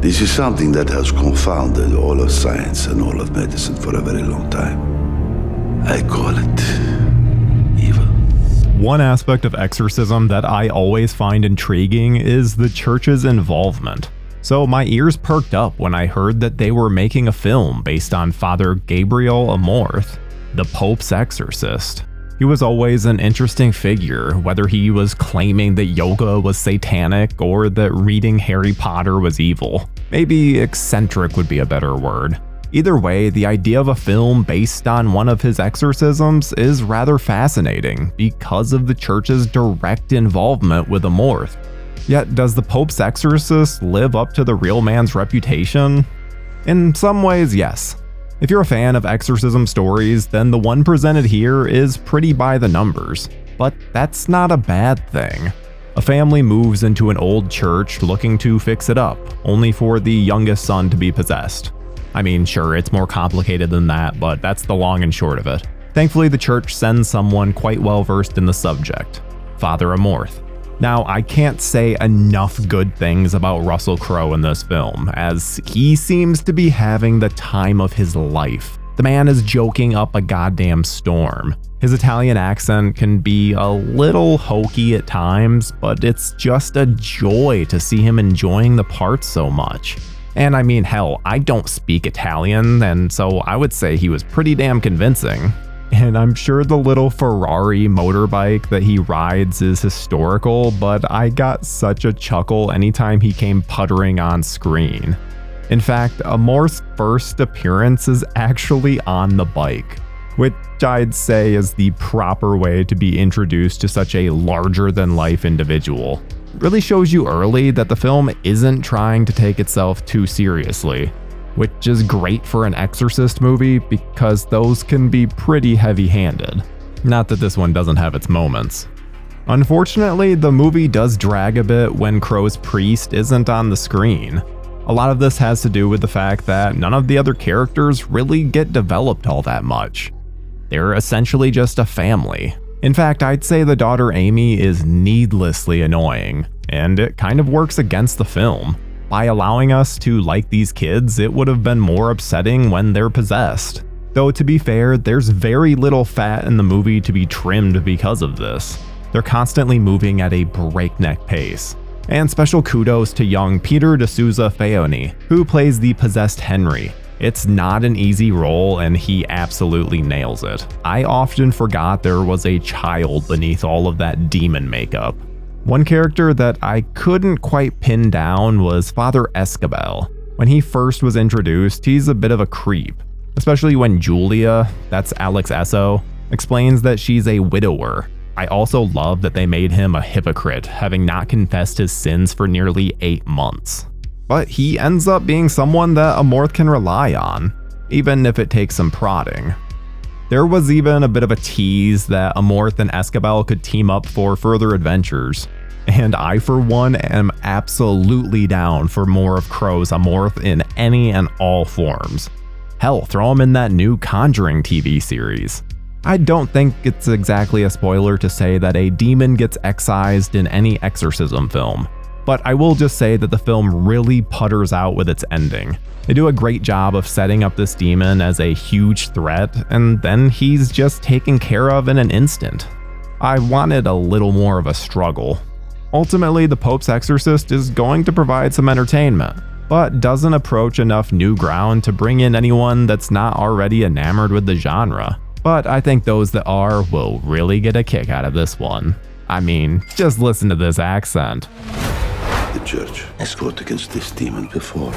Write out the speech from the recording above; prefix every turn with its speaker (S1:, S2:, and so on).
S1: This is something that has confounded all of science and all of medicine for a very long time. I call it evil.
S2: One aspect of exorcism that I always find intriguing is the church's involvement. So my ears perked up when I heard that they were making a film based on Father Gabrielle Amorth, the Pope's exorcist. He was always an interesting figure, whether he was claiming that yoga was satanic or that reading Harry Potter was evil. Maybe eccentric would be a better word. Either way, the idea of a film based on one of his exorcisms is rather fascinating because of the church's direct involvement with Amorth. Yet, does the Pope's exorcist live up to the real man's reputation? In some ways, yes. If you're a fan of exorcism stories, then the one presented here is pretty by the numbers. But that's not a bad thing. A family moves into an old church looking to fix it up, only for the youngest son to be possessed. I mean, sure, it's more complicated than that, but that's the long and short of it. Thankfully, the church sends someone quite well versed in the subject, Father Amorth. Now, I can't say enough good things about Russell Crowe in this film, as he seems to be having the time of his life. The man is joking up a goddamn storm. His Italian accent can be a little hokey at times, but it's just a joy to see him enjoying the part so much. And I mean, hell, I don't speak Italian, and so I would say he was pretty damn convincing. And I'm sure the little Ferrari motorbike that he rides is historical, but I got such a chuckle anytime he came puttering on screen. In fact, Amorth's first appearance is actually on the bike, which I'd say is the proper way to be introduced to such a larger-than-life individual. It really shows you early that the film isn't trying to take itself too seriously, which is great for an Exorcist movie because those can be pretty heavy-handed. Not that this one doesn't have its moments. Unfortunately, the movie does drag a bit when Crowe's priest isn't on the screen. A lot of this has to do with the fact that none of the other characters really get developed all that much. They're essentially just a family. In fact, I'd say the daughter Amy is needlessly annoying, and it kind of works against the film. By allowing us to like these kids, it would have been more upsetting when they're possessed. Though to be fair, there's very little fat in the movie to be trimmed because of this. They're constantly moving at a breakneck pace. And special kudos to young Peter D'Souza Feoni, who plays the possessed Henry. It's not an easy role and he absolutely nails it. I often forgot there was a child beneath all of that demon makeup. One character that I couldn't quite pin down was Father Escobel. When he first was introduced, he's a bit of a creep, especially when Julia, that's Alex Esso, explains that she's a widower. I also love that they made him a hypocrite, having not confessed his sins for nearly 8 months. But he ends up being someone that Amorth can rely on, even if it takes some prodding. There was even a bit of a tease that Amorth and Escobel could team up for further adventures, and I for one am absolutely down for more of Crowe's Amorth in any and all forms. Hell, throw him in that new Conjuring TV series. I don't think it's exactly a spoiler to say that a demon gets excised in any exorcism film, but I will just say that the film really putters out with its ending. They do a great job of setting up this demon as a huge threat, and then he's just taken care of in an instant. I wanted a little more of a struggle. Ultimately, the Pope's exorcist is going to provide some entertainment, but doesn't approach enough new ground to bring in anyone that's not already enamored with the genre. But I think those that are will really get a kick out of this one. I mean, just listen to this accent.
S1: The church has fought against this demon before.